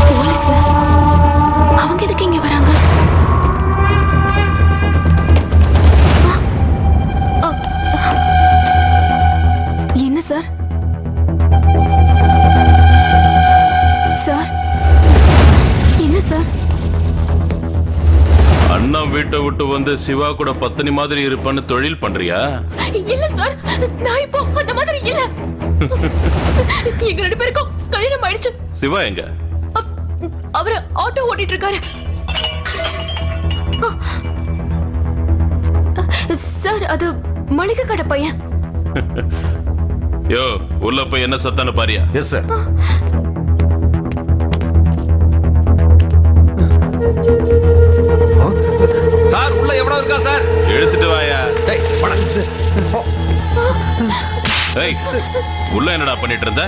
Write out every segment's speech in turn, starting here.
Police அவங்க எதுக்கு இங்க வராங்க? என்ன சார்? சார் என்ன சார்? அண்ணா வீட்டை விட்டு வந்து சிவா கூட பத்தினி மாதிரி இருப்பான்னு தொழில் பண்றியா? இல்ல சார், நான் இப்போ அந்த மாதிரி இல்ல. எங்க ரெண்டு பேருக்கும் கல்யாணம் ஆயிடுச்சு. சிவா எங்க? அவரு ஆட்டோ ஓட்டிட்டு இருக்காரு. சார் அது மளிகை கடை பையன். யோ உள்ள போய் என்ன சத்தான பாரியா? Yes sir. சார் உள்ள எவ்வளவு இருக்கா சார்? எடுத்துட்டு வாயா. டேய் வணக்கம் சார். ஏய் உள்ள என்னடா பண்ணிட்டு இருந்த?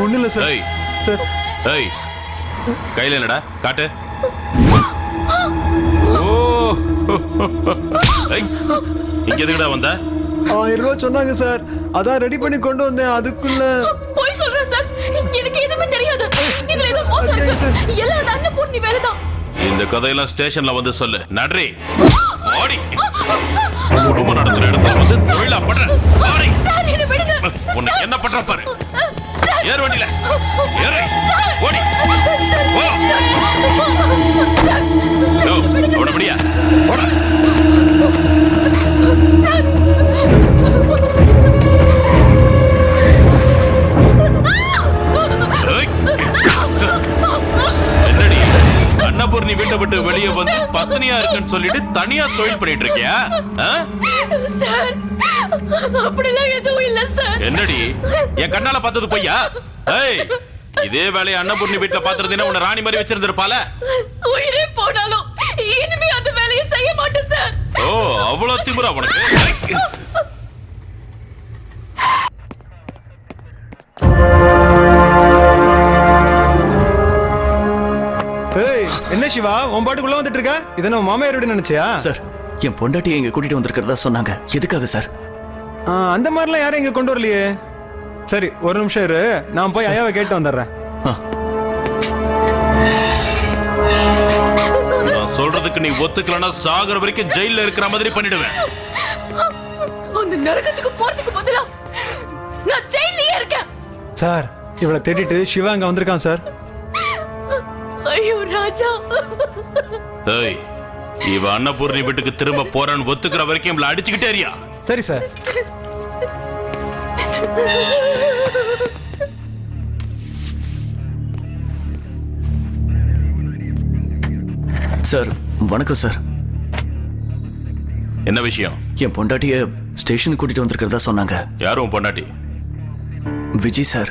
ஒண்ணும் இல்ல சார். ஏய் ஏய் கையில என்னடா காட்டு. ஓ ஏய் இங்க எதுக்குடா வந்த? 1000 ரூபாய் சொன்னாங்க சார், அதான் ரெடி பண்ணி கொண்டு வந்தேன். அதுக்குள்ள போய் சொல்றேன் சார், எனக்கு எதுவுமே தெரியாது. இதுல ஏதோ மோசம் இருக்கு. எல்லாம் அந்த அன்னபூர்ணி வேலைதான். இந்த கதையெல்லாம் ஸ்டேஷன்ல வந்து சொல்லு. நன்றி. ஓடி குடும்பம் நடத்துற இடத்துல வந்து தொழிலா பண்ற. ஓடி. உன்னை என்ன பண்ற பாரு. ஏறு வண்டியில ஏறு. ஓடி ஓ யோ ஓட முடியா? ஓட. என்னடி அன்னபூர்ணி வீட்டை விட்டு வெளியே வந்து பத்னியா இருக்குன்னு சொல்லிட்டு தனியா தொழில் பண்ணிட்டு இருக்கியா? சார் அப்படிலாம் எதுவும் இல்ல சார். என்னடி என் கண்ணால பார்த்தது பொய்யா? ஏய் இதே வேலையை அன்னபூர்ணி வீட்டுல பாத்துறதுன்னா உன்னை ராணி மாதிரி வச்சிருந்திருப்பால. உயிரே போனாலும் இனிமே அந்த வேலையை செய்ய மாட்டேன் சார். ஓ அவ்வளவு திமிரா உனக்கு? ஏய் என்ன சிவா உன் பாட்டுக்குள்ள வந்துட்டு இருக்க? இதை நம்ம மாமையாரோட நினைச்சியா? சார் என் பொண்டாட்டியை இங்க கூட்டிட்டு வந்திருக்கிறதா சொன்னாங்க. எதுக்காக சார்? அந்த மாதிரிலாம் யாரும் இங்க கொண்டு வரலையே. சரி ஒரு நிமிஷம் இரு, நான் போய் ஐயாவை கேட்டு வந்துடுறேன். நான் சொல்றதுக்கு நீ ஒத்துக்கலன்னா சாகர வரைக்கும் ஜெயில இருக்கிற மாதிரி பண்ணிடுவேன். அந்த நரகத்துக்கு போறதுக்கு பதிலா நான் ஜெயிலே இருக்கேன். சார் இவளை தேடிட்டு சிவா அங்க வந்திருக்கான் சார். ஐயோ ராஜா. ஏய் இவ அன்னபூர்ணி வீட்டுக்கு திரும்ப போறான்னு ஒத்துக்கிற வரைக்கும் இவளை அடிச்சுக்கிட்டே இருயா. சரி சார். சார் வணக்கம் சார். என்ன விஷயம்? என் பொண்டாட்டிய ஸ்டேஷனுக்கு கூட்டிட்டு வந்திருக்கிறதா சொன்னாங்க. யாரும் பொண்டாட்டி? விஜய் சார்.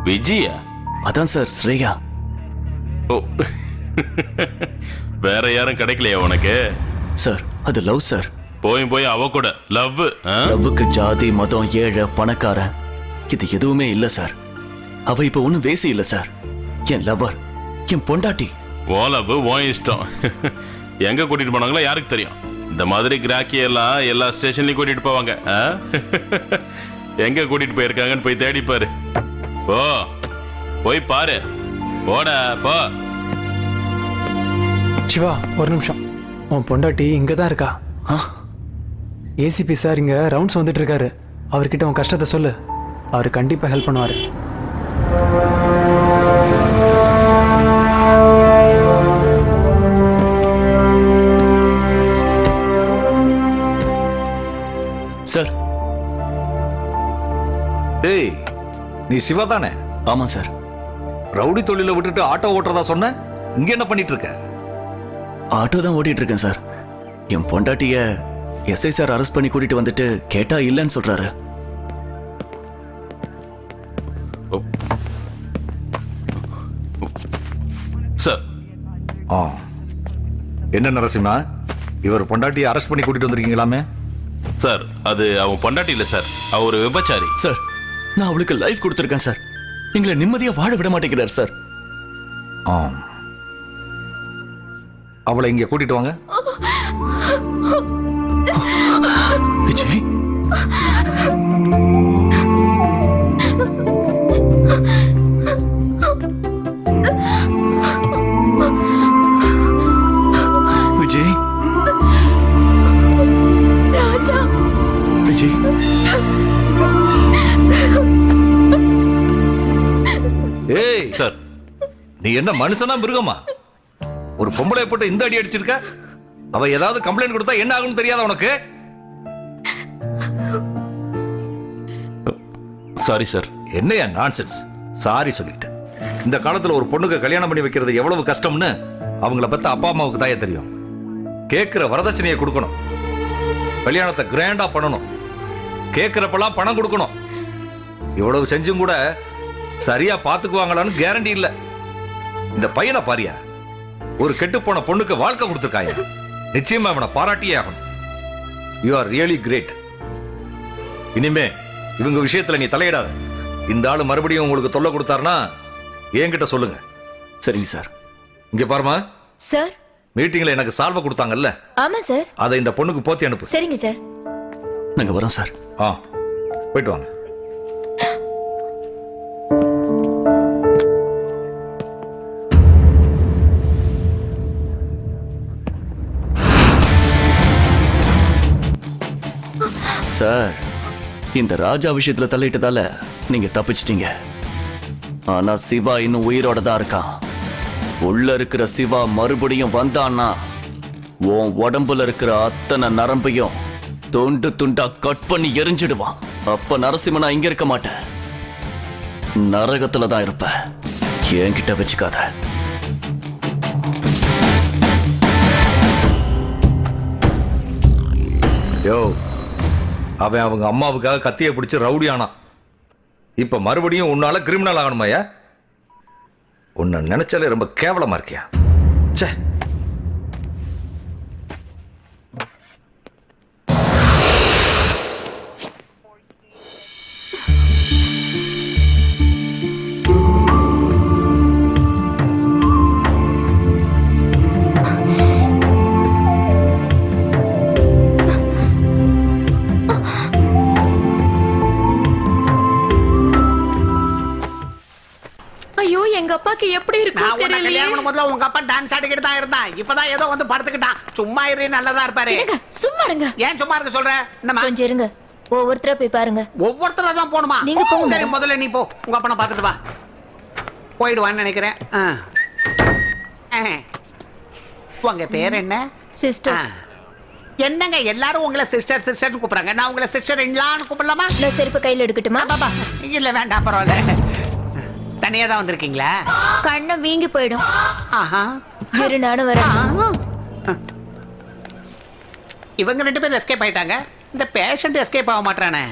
விஜயா? அதான் சார் ஸ்ரேயா. ஓ வேற யாரும் கிடைக்கலையா உனக்கு? சார் அது லவ் சார். போய் அவ கூட லவ்? லவ்வுக்கு ஜாதி மதம் ஏழை பணக்காரன் இது எதுவுமே இல்ல சார். அவ இப்ப ஒண்ணும் வேசி இல்ல சார். என் லவ்வர், என் பொண்டாட்டி. ஓ லவ் ஓ இஷ்டம். எங்க கூட்டிட்டு போனாங்களோ யாருக்கு தெரியும்? இந்த மாதிரி கிராக்கி எல்லாம் எல்லா ஸ்டேஷன்லயும் கூட்டிட்டு போவாங்க. எங்க கூட்டிட்டு போயிருக்காங்கன்னு போய் தேடி பாரு. ஓ போய் பாரு. போட போ. சிவா ஒரு நிமிஷம், உன் பொண்டாட்டி இங்கதான் இருக்கா. ஏசிபி சார் இங்க ரவுண்ட்ஸ் வந்துட்டு இருக்காரு. அவர்கிட்ட உன் கஷ்டத்தை சொல்லு, அவர் கண்டிப்பா ஹெல்ப் பண்ணுவாரு. சார். டேய் நீ சிவா தானே? ஆமா சார். ரவுடி தொழில விட்டுட்டு ஆட்டோ ஓட்டுறதா சொன்ன, இங்க என்ன பண்ணிட்டு இருக்க? ஆட்டோ தான் ஓட்டிட்டு இருக்கேன் சார். என் பொண்டாட்டிய எஸ்ஐ சார் அரெஸ்ட் பண்ணி கூட்டிட்டு வந்துட்டு கேட்டா இல்லன்னு சொல்றாரு. சார். என்ன நரசிம்மா, இவர் பொண்டாட்டியை அரெஸ்ட் பண்ணி கூட்டிட்டு வந்திருக்கீங்களாமே? சார் அது அவன் பொண்டாட்டி இல்ல சார், அவ ஒரு விபச்சாரி. சார் நான் அவளுக்கு லைஃப் கொடுத்திருக்கேன் சார். எங்களை நிம்மதியா வாழ விட மாட்டேங்கிறார் சார். அவளை இங்க கூட்டிட்டு வாங்க. விஜய் சார். நீ என்ன மனுஷனா மிருகமா? ஒரு பொம்பளை போட்டு இந்த அடி அடிச்சிருக்க? அவ ஏதாவது கம்ப்ளைண்ட் கொடுத்தா என்ன ஆகும்னு தெரியாத உனக்கு? Sorry sir. என்னையா நான்சென்ஸ்? சாரி சொல்லிட்டு. இந்த காலத்துல ஒரு பொண்ணுக்கு கல்யாணம் பண்ணி வைக்கிறது எவ்வளவு கஷ்டம்னு அவங்கள பத்தி அப்பா அம்மாவுக்கு தாயே தெரியும். கேட்கிற வரதட்சணையை கொடுக்கணும், கல்யாணத்தை கிராண்டா பண்ணணும், கேட்கிறப்பெல்லாம் பணம் கொடுக்கணும். இவ்வளவு செஞ்சும் கூட சரியா பாத்துக்குவாங்களான்னு கேரண்டி இல்ல. இந்த பையனை பாரியா, ஒரு கெட்டு போன பொண்ணுக்கு வாழ்க்கை கொடுத்துருக்காங்க. நிச்சயமா அவனை பாராட்டியே ஆகணும். You are really great. இனிமே இவங்க விஷயத்துல நீ தலையிடாத. இந்த ஆளு மறுபடியும் உங்களுக்கு தொல்லை கொடுத்தாருன்னா என்கிட்ட சொல்லுங்க. சரிங்க சார். இங்க பாருமா, சார். மீட்டிங்ல எனக்கு சால்வை கொடுத்தாங்கல்ல, ஆமா சார். அதை இந்த பொண்ணுக்கு போத்தி அனுப்பு. சரிங்க சார். நாங்க வரோம் சார். போயிட்டு வாங்க. சார், இந்த ராஜா விஷயத்துல தலையிட்டதால நீங்க தப்பிச்சிட்டீங்க. ஆனா சிவா இன்னும் உயிரோட தான் இருக்கான். உள்ள இருக்கிற சிவா மறுபடியும் வந்தான்னா உன் உடம்புல இருக்கிற அத்தனை நரம்பையும் துண்டு துண்டா கட் பண்ணி எரிஞ்சிடுவான். அப்ப நரசிம்மனா இங்க இருக்க மாட்டேன், நரகத்துல தான் இருப்ப. என்கிட்ட வச்சுக்காத. யோ, அவன் அவங்க அம்மாவுக்காக கத்தியை பிடிச்சு ரவுடி ஆனான். இப்ப மறுபடியும் உன்னால கிரிமினல் ஆகணுமாயா? உன்னை நினைச்சாலே ரொம்ப கேவலமா இருக்கியா? ச்சே. ஐயோ, எங்க அப்பாக்கு எப்படி நான் இருக்கும் உன்னை தெரியலையே. கல்யாணம் முதல்ல உங்க அப்பா டான்ஸ் ஆடிக்கிட்டு தான் இருந்தான். இப்பதான் ஏதோ வந்து படுத்துக்கிட்டான். சும்மா இரு, நல்லதா இருப்பாரு. இருங்க, சும்மா இருங்க. ஏன் சும்மா இருக்க சொல்ற? என்னம்மா? கொஞ்சம் இருங்க, ஒவ்வொருத்தரா போய் பாருங்க. ஒவ்வொருத்தரா தான் போணுமா? நீங்க போங்க. சரி, முதல்ல நீ போ, உங்க அப்பனை பார்த்துட்டு வா. போயிடுவான்னு நினைக்கிறேன். உங்க பேர் என்ன? சிஸ்டர். என்னங்க எல்லாரும் உங்களை சிஸ்டர் சிஸ்டர்னு கூப்பிடுறாங்க. நான் உங்களை சிஸ்டர் இன்லான்னு கூப்பிடலாமா? நான் செருப்பு கையில எடுக்கட்டுமா? பாபா இல்ல, வேண்டாம், பரவாயில்ல. தனியா தான் வந்திருக்கீங்களா? கண்ணம் வீங்கி போயிடும். ஆஹா. இரு, நானும் வரேன். இவங்க 2 பேரும் எஸ்கேப் ஆயிட்டாங்க. இந்த பேஷண்ட் எஸ்கேப் ஆக மாட்டானே.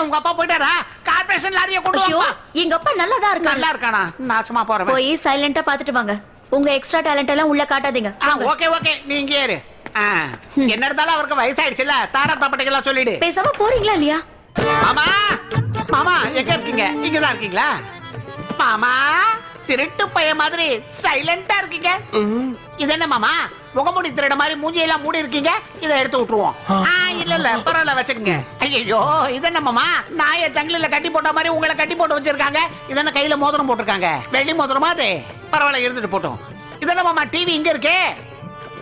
உங்க அப்பா போயிட்டாரா? கார்பரேஷன் லாரியை கொண்டு ஐயோ, வா. எங்க அப்பா நல்லாதான் இருக்காரு. நல்லா இருக்கானா? நாசமா போறவன். போய் சைலண்டா பாத்துட்டு வாங்க. உங்க எக்ஸ்ட்ரா டேலண்ட் எல்லாம் உள்ள காட்டாதீங்க. ஓகே ஓகே, நீ இங்கே இரு. என்ன இருந்தாலும் அவருக்கு வயசாயிடுச்சுல, தாரா தப்பட்டைகள்லாம் சொல்லிடு. பேசாம போறீங்களா இல்லையா? மாமா, மாமா எங்க இருக்கீங்க? இங்கதான் இருக்கீங்களா? மாமா, திருட்டு பையன் மாதிரி சைலண்டா இருக்கீங்க. இது என்ன மாமா, முகமூடி திருட மாதிரி மூஞ்சியெல்லாம் மூடி இருக்கீங்க? இதை எடுத்து விட்டுருவோம். இல்ல இல்ல, பரவாயில்ல, வச்சுக்கோங்க. ஐயோ, இது என்ன மாமா, நாயை ஜங்கில கட்டி போட்ட மாதிரி உங்களை கட்டி போட்டு வச்சிருக்காங்க. இது என்ன கையில மோதிரம் போட்டிருக்காங்க? வெள்ளி மோதிரமா அது? பரவாயில்ல, இருந்துட்டு போட்டோம். இது என்ன மாமா, டிவி இங்க இருக்கு?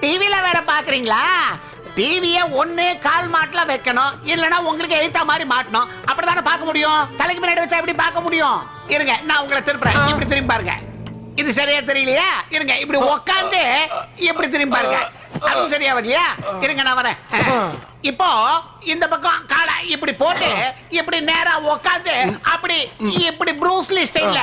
டிவில வேற பாக்குறீங்களா? டிவிய ஒண்ணு கால் மாட்டுல வைக்கணும், இல்லனா உங்களுக்கு எழுத்தா மாதிரி மாட்டணும். அப்படிதானே பார்க்க முடியும். தலைக்கு முன்னாடி வச்சா எப்படி பார்க்க முடியும்? இருங்க, நான் உங்களை திருப்புறேன். இப்படி திரும்பி பாருங்க. இது சரியா தெரியலையா? இருங்க, இப்படி உட்காந்து இப்படி திரும்பி பாருங்க. அது சரியா வரலையா? இருங்க, நான் வரேன். இப்போ இந்த பக்கம் காலை இப்படி போட்டு இப்படி நேரா உட்காந்து அப்படி இப்படி ப்ரூஸ்லி ஸ்டைல்ல.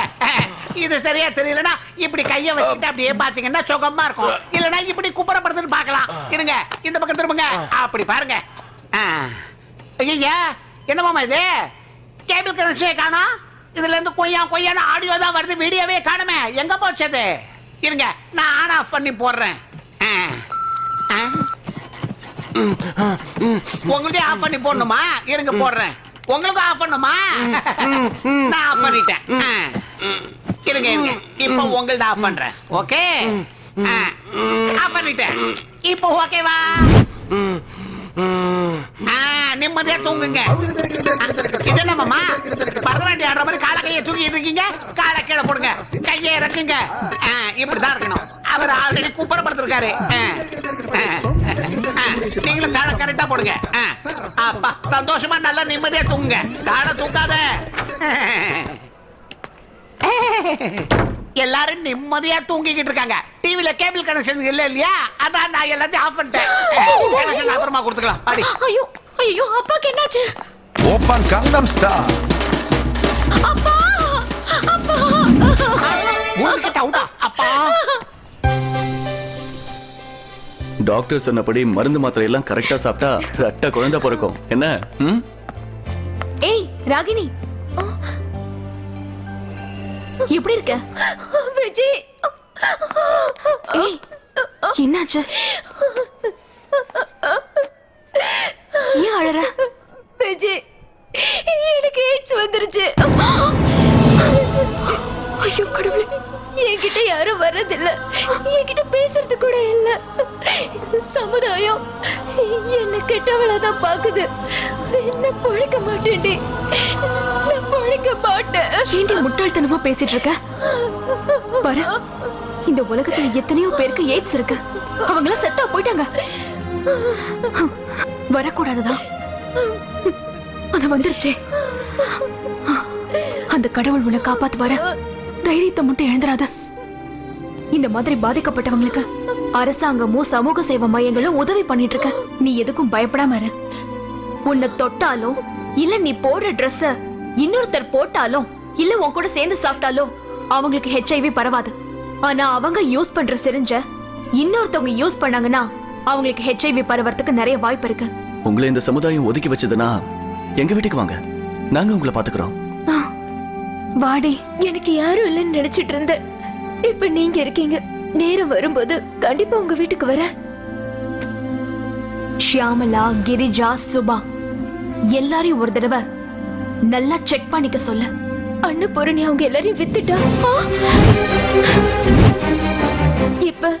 இது சரியா தெரியலனா இப்படி கைய வச்சுட்டு அப்படியே பாத்தீங்கன்னா சுகமா இருக்கும். இல்லனா இப்படி குப்புறப்படுத்துன்னு பார்க்கலாம். இருங்க, இந்த பக்கம் திரும்புங்க. அப்படி பாருங்க. ஐயா, என்ன மாமா இது? கேபிள் கனெக்ஷனே காணோம். இதுல இருந்து கொய்யா கொய்யான ஆடியோ தான் வருது, வீடியோவே காணுமே. எங்க போச்சது? இருங்க, நான் ஆன் ஆஃப் பண்ணி போடுறேன். உங்களுக்கு ஆஃப் பண்ணி போடணுமா? இருங்க, போடுறேன். உங்களுக்கு ஆஃப் பண்ணுமா? நான் ஆஃப் பண்ணிட்டேன். இருங்க இருங்க, இப்போ உங்கள்ட்ட ஆஃப் பண்றேன். ஓகே, ஆஃப் பண்ணிட்டேன். இப்போ ஓகேவா? நிம்மதியா தூங்குங்க. இது என்ன மாமா, பரதநாட்டியம் ஆடுற மாதிரி கால கையை தூக்கிட்டு இருக்கீங்க? காலை கீழே போடுங்க, கையை இறக்குங்க. இப்படிதான் இருக்கணும். அவர் ஆல்ரெடி குப்புறப்படுத்திருக்காரு. நீங்களும் காலை கரெக்டா போடுங்க. அப்பா சந்தோஷமா நல்லா நிம்மதியா தூங்குங்க. காலை தூக்காத. எல்லாரும் நிம்மதியா தூங்கிக்கிட்டு இருக்காங்க. டிவில கேபிள் கனெக்ஷன் இல்ல இல்லையா, அதான் நான் எல்லாத்தையும் ஆஃப் பண்ணிட்டேன். கனெக்ஷன் அப்புறமா கொடுத்துக்கலாம். அடி ஐயோ ஐயோ அப்பாக்கு என்னாச்சு? Open கங்னம் star. அப்பா அப்பா மூணுக்கிட்ட அவுட்டா. அப்பா டாக்டர் சொன்னபடி மருந்து மாத்திரை எல்லாம் கரெக்டா சாப்பிட்டா ரெட்ட குழந்தை பிறக்கும். என்ன? ம்? ஏய் ராகினி, எப்படி இருக்க? விஜய், ஏய் என்னாச்சு? ஏன் அழற? விஜய், எனக்கு எய்ட்ஸ் வந்துருச்சு. ஐயோ கடவுளே, என்கிட்ட யாரும் வர்றதில்ல, என்கிட்ட பேசுறது கூட இல்ல. சமுதாயம் என்ன கெட்டவளதான் பாக்குது. நான் பொழைக்க மாட்டேன்டி, நான் பொழைக்க மாட்டேன். ஏண்டி முட்டாள்தனமா பேசிட்டு இருக்க? பாரு, இந்த உலகத்துல எத்தனையோ பேருக்கு எய்ட்ஸ் இருக்கு. அவங்களாம் செத்தா போயிட்டாங்க. வரக்கூடாதுதான், ஆனா வந்துருச்சே. அந்த கடவுள் உன்னை காப்பாத்துவாரு. தைரியத்தை மட்டும் எழுந்துராத. இந்த மாதிரி பாதிக்கப்பட்டவங்களுக்கு அரசாங்கமும் சமூக சேவை மையங்களும் உதவி பண்ணிட்டு இருக்க. நீ எதுக்கும் பயப்படாம இரு. உன்னை தொட்டாலும் இல்ல நீ போடுற ட்ரெஸ்ஸ இன்னொருத்தர் போட்டாலும் இல்ல உன் கூட சேர்ந்து சாப்பிட்டாலும் அவங்களுக்கு HIV பரவாது. ஆனா அவங்க யூஸ் பண்ற சிரிஞ்ச இன்னொருத்தவங்க யூஸ் பண்ணாங்கன்னா அவங்களுக்கு HIV பரவறதுக்கு நிறைய வாய்ப்பு இருக்கு. உங்களை இந்த சமுதாயம் ஒதுக்கி வச்சதுன்னா எங்க வீட்டுக்கு வாங்க, நாங்க உங்களை பாத்துக்கிறோம். வாடி. எனக்கு யாரும் இல்லைன்னு நினைச்சிட்டு இருந்த, இப்ப நீங்க இருக்கீங்க. நேரம் வரும்போது கண்டிப்பா உங்க வீட்டுக்கு வரேன். ஷியாமலா, கிரிஜா, சுபா எல்லாரையும் ஒரு தடவை நல்லா செக் பண்ணிக்க சொல்ல. அன்னபூரணி அவங்க எல்லாரையும் வித்துட்டா. இப்ப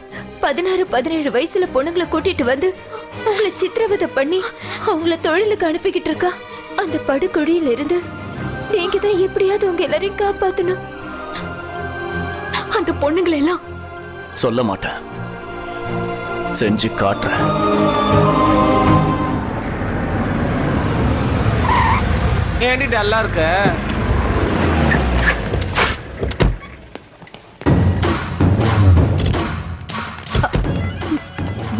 16-17 வயசுல பொண்ணுங்களை கூட்டிட்டு வந்து அவங்கள சித்திரவதை பண்ணி அவங்கள தொழிலுக்கு அனுப்பிக்கிட்டு இருக்கா. அந்த படுகொடியில இருந்து நீங்க தான் எப்படியாவது உங்க எல்லாரையும் காப்பாத்தணும். அந்த பொண்ணுங்களை எல்லாம் சொல்ல மாட்டேன், செஞ்சு காட்டுறேன். ஏண்டி டல்லா இருக்க?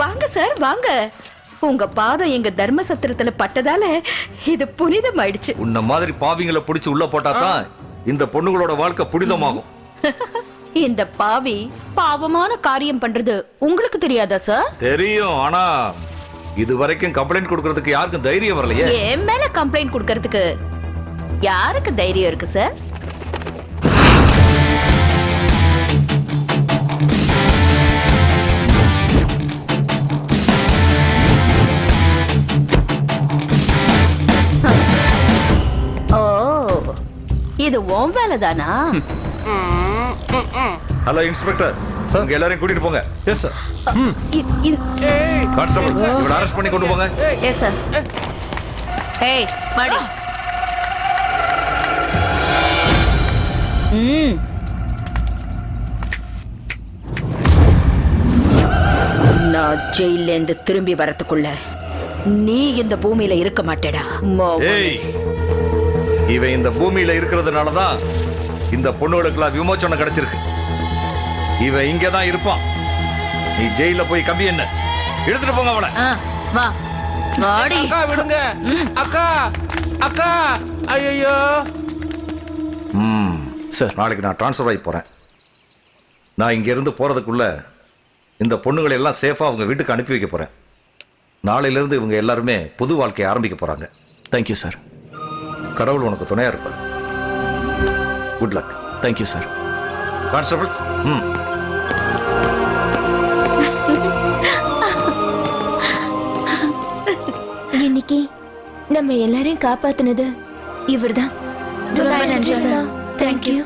வாங்க சார் வாங்க. உங்க பாதம் எங்க தர்ம சத்திரத்துல பட்டதால இது புனிதமாயிடுச்சு. உன்ன மாதிரி பாவிங்களை பிடிச்சு உள்ள போட்டாதான் இந்த பொண்ணுகளோட வாழ்க்கை புனிதமாகும். இந்த பாவி பாவமான காரியம் பண்றது உங்களுக்கு தெரியாதா சார்? தெரியும், ஆனா இது வரைக்கும் கம்ப்ளைண்ட் கொடுக்கறதுக்கு யாருக்கும் தைரியம் வரலையே. என் மேல கம்ப்ளைண்ட் கொடுக்கறதுக்கு யாருக்கு தைரியம் இருக்கு சார்? ஓ, இது உன் வேலை தானா? ஹலோ இன்ஸ்பெக்டர், உங்க எல்லாரையும் கூட்டிட்டு போங்க. Yes sir. கான்ஸ்டபிள், இவனை அரெஸ்ட் பண்ணி கொண்டு போங்க. Yes sir. ஏய் வாடி. நான் ஜெயில இருந்து திரும்பி வரதுக்குள்ள நீ இந்த பூமியில இருக்க மாட்டேடா. ஏய், இவன் இந்த பூமியில இருக்கிறதுனாலதான் இந்த பொண்ணுகளுக்கெல்லாம் விமோச்சனம் கிடைச்சிருக்கு. இவன் இங்கதான் இருப்பான். நீ ஜெயில போய் கம்பி என்ன எடுத்துட்டு போங்க அவளை. வா வாடி. அக்கா விடுங்க. அக்கா அக்கா. ஐயோ சார், நாளைக்கு நான் ட்ரான்ஸ்ஃபர் ஆகி போறேன். நான் இங்க இருந்து போறதுக்குள்ள இந்த பொண்ணுகளை எல்லாம் சேஃபா அவங்க வீட்டுக்கு அனுப்பி வைக்க போறேன். நாளையில இருந்து இவங்க எல்லாருமே புது வாழ்க்கையை ஆரம்பிக்க போறாங்க. Thank you sir. கடவுள் உனக்கு துணையா இருப்பார். Good luck. Thank you sir. Constables, இன்னைக்கு நம்ம எல்லாரையும் காப்பாத்துனது இவர்தான். ரொம்ப நன்றி சார். தேங்க்யூ.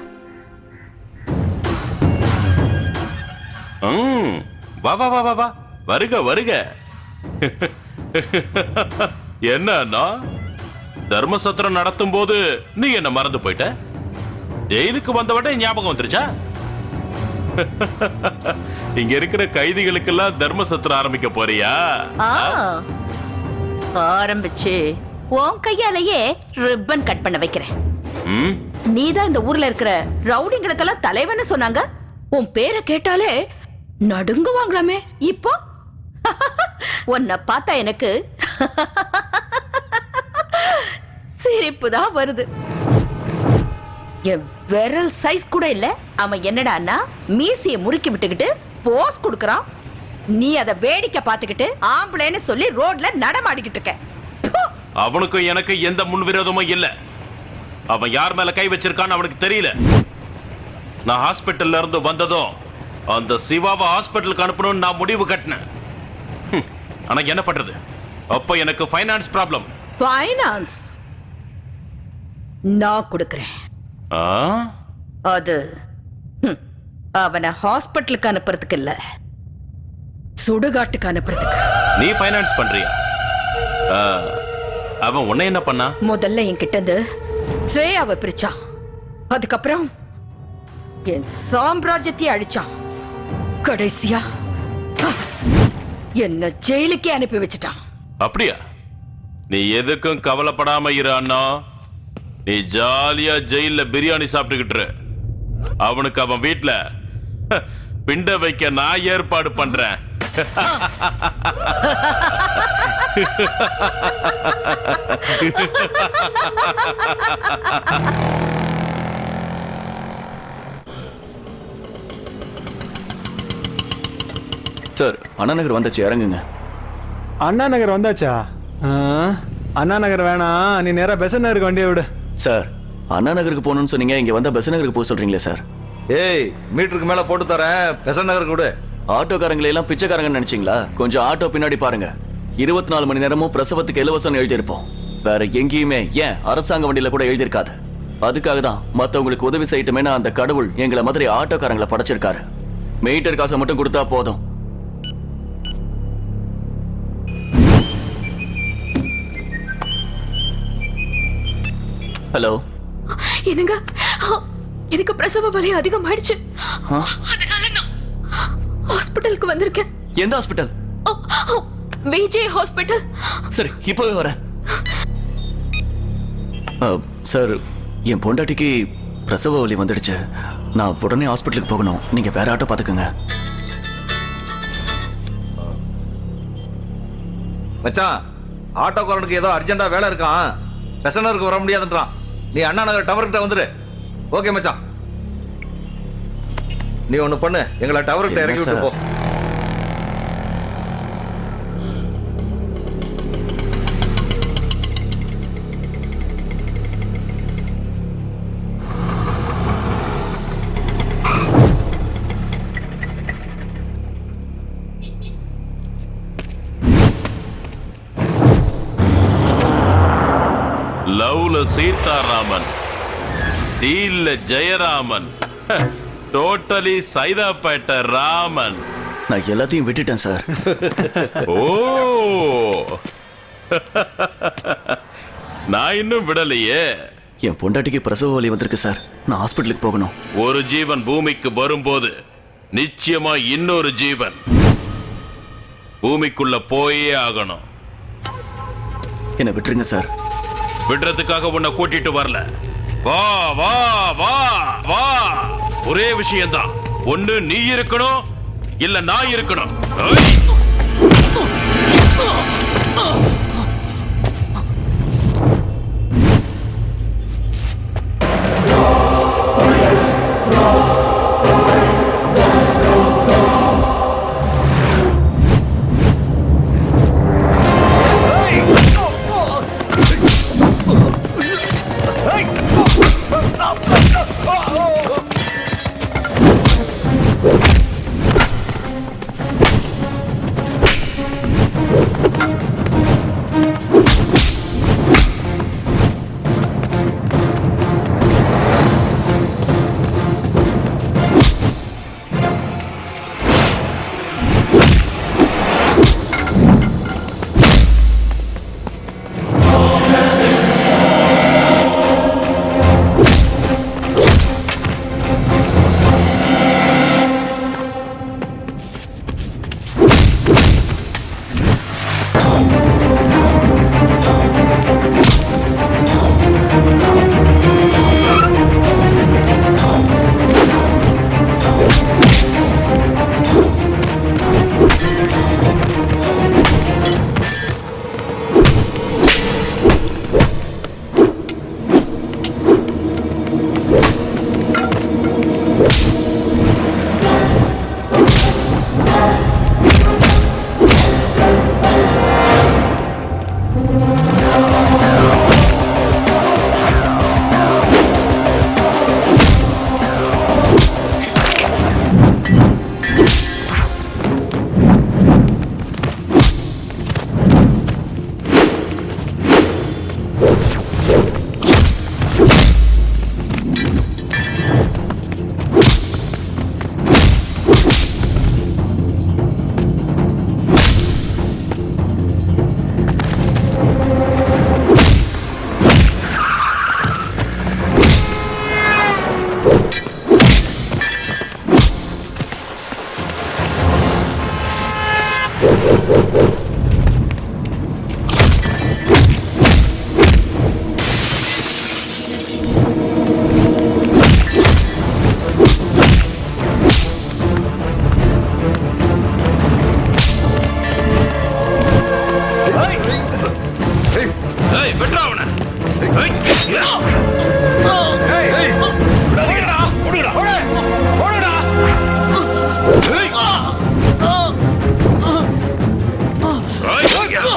வா வா வா வா வா, வருக வருக. என்னன்னா தர்மசத்திரம் நடத்தும் போது நீ என்ன மறந்து போயிட்ட? ஜெயிலுக்கு வந்தவட்ட ஞாபகம் வந்துருச்சா? இங்க இருக்கிற கைதிகளுக்கெல்லாம் தர்ம சத்திரம் ஆரம்பிக்க போறியா? ஆரம்பிச்சு உன் கையாலேயே ரிப்பன் கட் பண்ண வைக்கிறேன். ம்? நீதான் இந்த ஊர்ல இருக்கிற ரவுடிங்களுக்கெல்லாம் தலைவன்னு சொன்னாங்க. உன் பேரை கேட்டாலே நடுங்குவாங்களாமே. இப்போ உன்னை பார்த்தா எனக்கு சிரிப்பு தான் வருது. என் விரல் சைஸ் கூட இல்ல. அவன் என்னடான்னா மீசியை முறுக்கி விட்டுக்கிட்டு போஸ் கொடுக்கறான். நீ அதை வேடிக்கை பார்த்துக்கிட்டு ஆம்பளைன்னு சொல்லி ரோட்ல நடமாடிக்கிட்டு இருக்க. அவனுக்கும் எனக்கு எந்த முன்விரோதமும் இல்ல. அவன் யார் மேல கை வச்சிருக்கான்னு அவனுக்கு தெரியல. நான் ஹாஸ்பிட்டல்ல இருந்து வந்ததும் அந்த சிவாவை ஹாஸ்பிட்டலுக்கு அனுப்பணும்னு நான் முடிவு கட்டினேன். ஆனா என்ன பண்றது, அப்ப எனக்கு ஃபைனான்ஸ் ப்ராப்ளம். ஃபைனான்ஸ் நான் கொடுக்கிறேன். அது அவனை ஹாஸ்பிட்டலுக்கு அனுப்புறதுக்கு இல்ல, சுடுகாட்டுக்கு அனுப்புறதுக்கு. நீ ஃபைனான்ஸ் பண்றியா? அவன் உன்னை என்ன பண்ணா? முதல்ல என்கிட்ட இருந்து ஸ்ரேயாவை பிரிச்சான். அதுக்கப்புறம் என் சாம்ராஜ்யத்தை அழிச்சான். கடைசியா என்ன ஜெயிலுக்கே அனுப்பி வச்சிட்டான். அப்படியா? நீ எதுக்கும் கவலைப்படாம இரு அண்ணா. நீ ஜாலியா ஜெயில பிரியாணி சாப்பிட்டுக்கிட்டு இரு. அவனுக்கு அவன் வீட்டுல பிண்ட வைக்க நான் ஏற்பாடு பண்றேன். சார், அண்ணா நகர் வந்தாச்சு, இறங்குங்க. அண்ணா நகர் வந்தாச்சா? அண்ணா நகர் வேணாம், நீ நேரா பெசன் நகருக்கு வண்டியை விடு. சார், அண்ணா நகருக்கு போகணும்னு சொன்னீங்க, இங்க வந்தா பெசன் நகருக்கு போக சொல்றீங்களே சார். ஏய், மீட்டருக்கு மேல போட்டு தரேன், பெசன் நகருக்கு விடு. ஆட்டோக்காரங்களை எல்லாம் பிச்சைக்காரங்கன்னு நினைச்சீங்களா? கொஞ்சம் ஆட்டோ பின்னாடி பாருங்க. 24 மணி நேரமும் பிரசவத்துக்கு இலவசம் எழுதியிருப்போம். வேற எங்கேயுமே ஏன் அரசாங்க வண்டியில கூட எழுதியிருக்காது. அதுக்காக தான் மத்தவங்களுக்கு உதவி செய்யட்டுமே அந்த கடவுள் எங்களை மாதிரி ஆட்டோக்காரங்களை படைச்சிருக்காரு. மீட்டர் காசை மட்டும் கொடுத்தா போதும். ஹலோ, என்னங்க, எனக்கு பிரசவ வலி அதிகமாயிடுச்சு. அதனால நான் ஹாஸ்பிடலுக்கு வந்திருக்கேன். எந்த ஹாஸ்பிடல்? விஜய் ஹாஸ்பிடல். சரி, இப்பவே வரேன். சார், என் பொண்டாட்டிக்கு பிரசவ வலி வந்துடுச்சு. நான் உடனே ஹாஸ்பிட்டலுக்கு போகணும். நீங்க வேற ஆட்டோ பாத்துக்கோங்க. மச்சான், ஆட்டோக்காரனுக்கு ஏதோ அர்ஜென்ட்டா வேலை இருக்கான், பெசனருக்கு வர முடியாதுன்றான். நீ அண்ணா நகர் டவர்கிட்ட வந்துரு. ஓகே மச்சான், நீ ஒண்ணு பண்ணு, எங்களை டவர்கிட்ட இறக்கி விட்டு போ. லவ்ல சீதாராமன், டீல்ல ஜெயராமன், டோட்டலி சைதாப்பேட்ட ராமன். நான் எல்லாத்தையும் விட்டுட்டேன் சார். ஓ, நான் இன்னும் விடலையே. என் பொண்டாட்டிக்கு பிரசவ வலி வந்திருக்கு சார். நான் ஹாஸ்பிட்டலுக்கு போகணும். ஒரு ஜீவன் பூமிக்கு வரும்போது நிச்சயமா இன்னொரு ஜீவன் பூமிக்குள்ள போயே ஆகணும். என்னை விட்டுருங்க சார். விடுறதுக்காக உன்னை கூட்டிட்டு வரல. வா வா வா வா, ஒரே விஷயம்தான். ஒண்ணு நீ இருக்கணும், இல்ல நான் இருக்கணும். ஏய் வெட்றா அவனை. ஏய், யா. விடாதீங்கடா, ஓடுங்கடா. ஏய். ஏய், யா.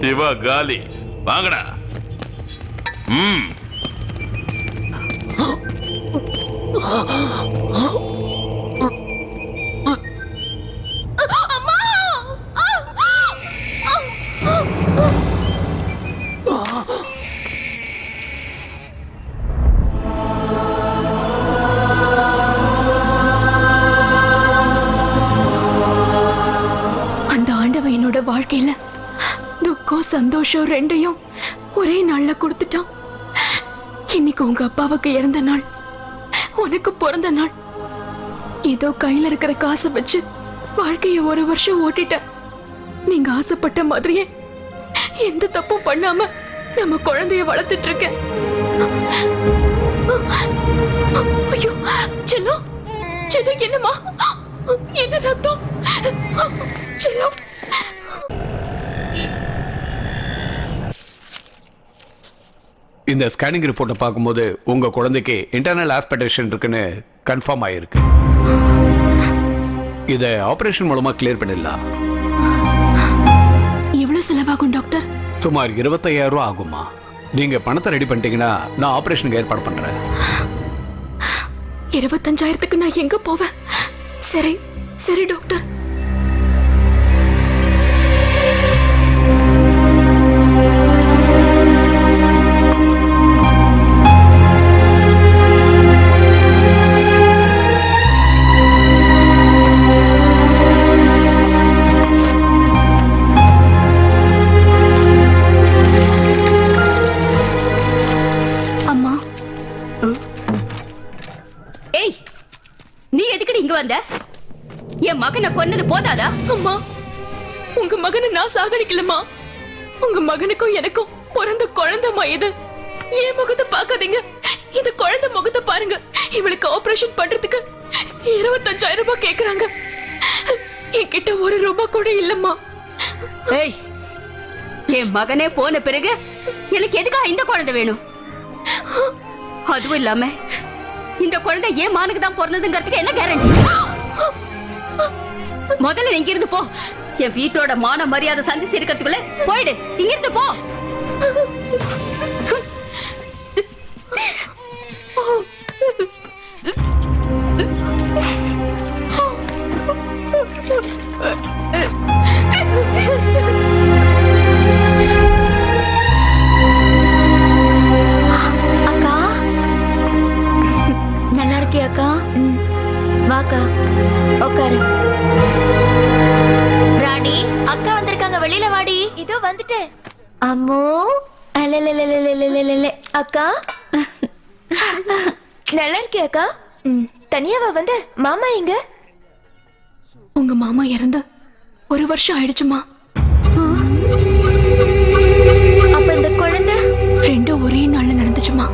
சிவா காலி வாங்கடா. ம் அந்த ஆண்டவன் என்னோட வாழ்க்கையில துக்கம் சந்தோஷம் ரெண்டையும் ஒரே நாள்ல கொடுத்துட்டான். இன்னைக்கு உங்க அப்பாவுக்கு இறந்த நாள், உனக்கு பிறந்த நாள். ஏதோ கையில இருக்கிற காசை வச்சு வாழ்க்கைய ஒரு வருஷம் ஓட்டிட்டேன். நீங்க ஆசைப்பட்ட மாதிரியே எந்த தப்பும் பண்ணாம நம்ம குழந்தைய வளர்த்துட்டு இருக்கேன். ஐயோ செல்லம், செல்லம் என்னம்மா, என்ன ரத்தம்? செல்லம், இந்த ஸ்கேனிங் ரிப்போர்ட்டை பார்க்கும்போது உங்க குழந்தைக்கு இன்டர்னல் ஆஸ்பிரேஷன் இருக்குன்னு கன்ஃபார்ம் ஆயிருக்கு. இதை ஆபரேஷன் மூலமா கிளியர் பண்ணிடலாம். எவ்வளவு செலவாகும் டாக்டர்? சுமார் 25,000 ரூபாய் ஆகுமா? நீங்க பணத்தை ரெடி பண்ணிட்டீங்கன்னா நான் ஆபரேஷனுக்கு ஏற்பாடு பண்றேன். 25,000க்கு நான் எங்க போவேன்? சரி சரி டாக்டர். வந்த என் மகனை கொன்னது போதாதா? அம்மா, உங்க மகனை நான் சாகடிக்கலமா. உங்க மகனுக்கும் எனக்கும் பிறந்த குழந்தைமா இது. என் முகத்தை பார்க்காதீங்க, இந்த குழந்தை முகத்தை பாருங்க. இவளுக்கு ஆபரேஷன் பண்றதுக்கு 25,000 ரூபாய் கேக்குறாங்க. என்கிட்ட 1 ரூபாய் கூட இல்லம்மா. ஏய், என் மகனே போன பிறகு எனக்கு எதுக்காக இந்த குழந்தை வேணும்? அதுவும் இல்லாம இந்த குழந்தை ஏன் மானுக்கு தான் பிறந்ததுங்கிறதுக்கு என்ன கேரண்டி? முதல்ல இங்க இருந்து போ. என் வீட்டோட மான மரியாதை சந்திச்சு இருக்கிறதுக்குள்ள போயிடு. இங்க இருந்து போ. அக்கா, நல்லா இருக்கியா அக்கா? வாக்கா, உட்காரு. ராணி, அக்கா வந்திருக்காங்க, வெளியில வாடி. இதோ வந்துட்டேன். அம்மோ, அக்கா நல்லா இருக்கியா அக்கா? தனியாவா வந்து? மாமா எங்க? உங்க மாமா இறந்து 1 வருஷம் ஆயிடுச்சுமா. அப்ப இந்த குழந்தை ரெண்டும் ஒரே நாள்ல நடந்துச்சுமா.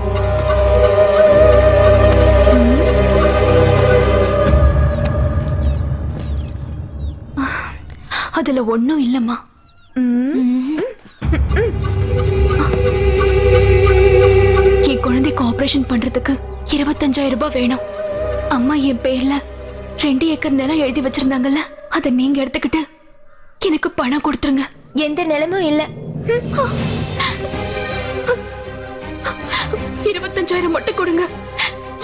அதுல ஒண்ணும் இல்லம்மா. என் குழந்தைக்கு ஆபரேஷன் பண்றதுக்கு 25,000 ரூபாய் வேணும். அம்மா என் பேர்ல 2 ஏக்கர் நிலம் எழுதி வச்சிருந்தாங்கல்ல, அதை நீங்க எடுத்துக்கிட்டு எனக்கு பணம் கொடுத்துருங்க. எந்த நிலமும் இல்ல. 25,000 மட்டும் கொடுங்க.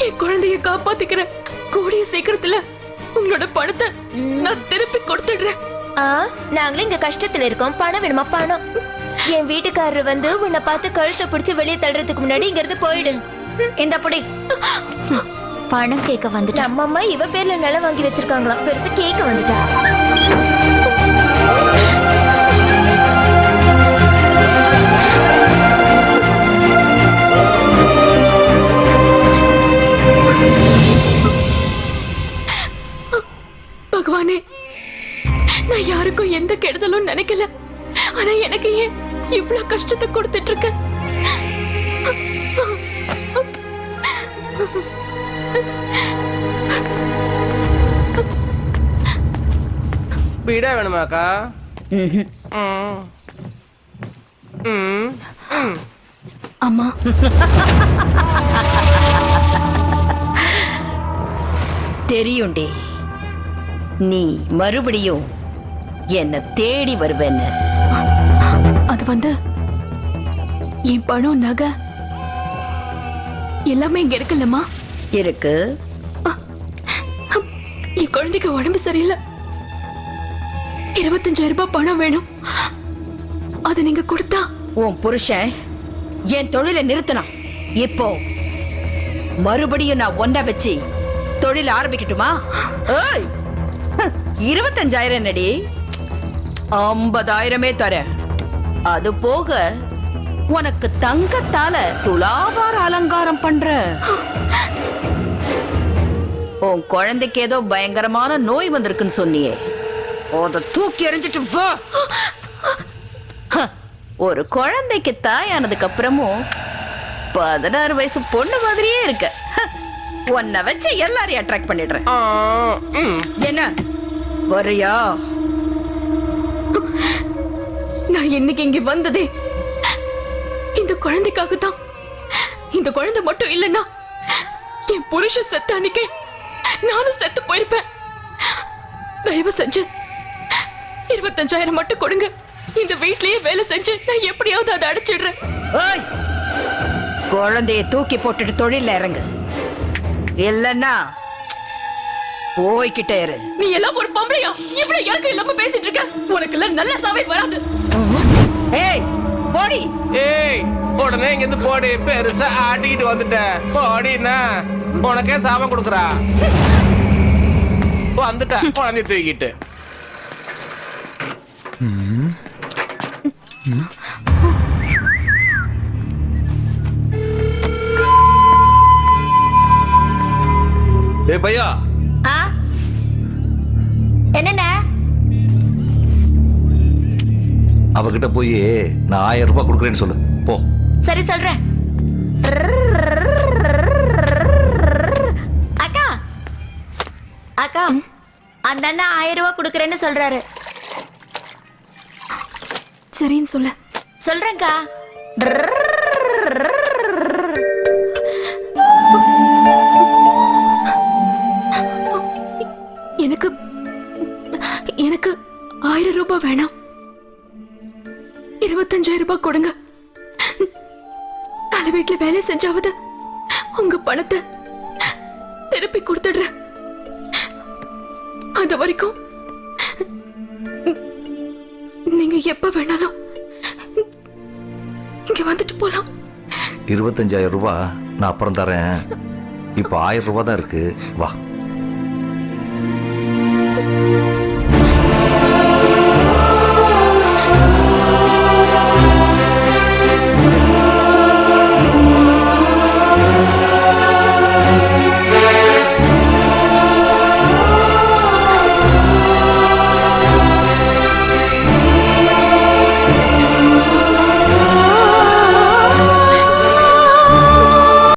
என் குழந்தைய காப்பாத்திக்கிறேன். கூடிய சீக்கிரத்துல உங்களோட பணத்தை நான் திருப்பி கொடுத்துடுறேன். நாங்களும் இங்க கஷ்டத்துல இருக்கோம், பணம் வேணுமா? பணம். என் வீட்டுக்காரர் வந்து உன்னை பார்த்து கழுத்தை பிடிச்சு வெளியே தள்ளுறதுக்கு முன்னாடி இங்க இருந்து போயிடு. இந்த புடி பணம் கேட்க வந்துட்டு நம்ம அம்மா இவ பேர்ல நிலம் வாங்கி வச்சிருக்காங்களாம், பெருசு கேட்க வந்துட்டா. பகவானே, நான் யாருக்கும் எந்த கெடுதலும் நினைக்கல. ஆனா எனக்கு ஏன் இவ்ளோ கஷ்டத்தை கொடுத்துட்டு இருக்க? பீடா வேணுமாக்கா? அம்மா, தெரியும்டி நீ மறுபடியும் என்ன தேடி வருவேன்னு. அது வந்து என் பணம், நகை எல்லாமே இங்க இருக்குல்லம்மா. இருக்கு. என் குழந்தைக்கு உடம்பு சரியில்லை, 25,000 ரூபாய் பணம் வேணும். அது நீங்க கொடுத்தா. உன் புருஷன் என் தொழிலை நிறுத்தினான். இப்போ மறுபடியும் நான் ஒன்ன வச்சு தொழில் ஆரம்பிக்கட்டுமா? 25,000 நடி, 50,000 தரேன். அது போக உனக்கு தங்கத்தால துலாபார அலங்காரம் பண்ற. உன் குழந்தைக்கு ஏதோ பயங்கரமான நோய் வந்திருக்குன்னு சொன்னியே, அத தூக்கி எறிஞ்சிட்டு வா. ஒரு குழந்தைக்கு தாயானதுக்கு அப்புறமும் 16 வயசு பொண்ணு மாதிரியே இருக்க. உன்னை வச்சு எல்லாரையும் அட்ராக்ட் பண்ணிடுறேன். என்ன வரியா? நான் இன்னைக்கு இங்க வந்ததே இந்த குழந்தைக்காக தான். இந்த குழந்தை மட்டும் இல்லைன்னா என் புருஷன் செத்த அன்னைக்கே நானும் செத்து போயிருப்பேன். தயவு செஞ்சு 25,000 மட்டும் கொடுங்க. இந்த வீட்லயே வேலை செஞ்சு நான் எப்படியாவது அதை அடைச்சிடுறேன். குழந்தைய தூக்கி போட்டுட்டு தொழில இறங்கு, இல்லன்னா போய்கிட்டே இரு. நீ எல்லாம் ஒரு பொம்பளையா? இவ்வளவு இறக்கம் இல்லாம பேசிட்டு இருக்க. உனக்கு எல்லாம் நல்ல சாவை வராது. ஏய் போடி. ஏய் உடனே இங்க இருந்து போடி. பெருசா ஆட்டிக்கிட்டு வந்துட்ட போடினா உனக்கே சாபம் கொடுக்குறா. வந்துட்டா குழந்தை தூக்கிட்டு. ஏய் பையா, என்னென்ன அவகிட்ட போய் நான் 1000 ரூபாய் கொடுக்குறேன்னு சொல்லு போ. சரி சொல்றேன். அக்கா அக்கா, அந்த அண்ணா 1000 ரூபாய் கொடுக்கறேன்னு சொல்றாரு. சரின்னு சொல்ல. சொல்றேன்க்கா. எனக்கு எனக்கு 1000 ரூபாய் வேணாம், 25,000 ரூபாய் கொடுங்க. தலை வீட்டுல வேலை செஞ்சாவது உங்க பணத்தை திருப்பி கொடுத்துடுறேன். அது வரைக்கும் நீங்க எப்ப வேணாலும் இங்க வந்துட்டு போலாம். 25,000 ரூபாய் நான் அப்புறம் தரேன். இப்போ 1000 ரூபாய் தான் இருக்கு, வா.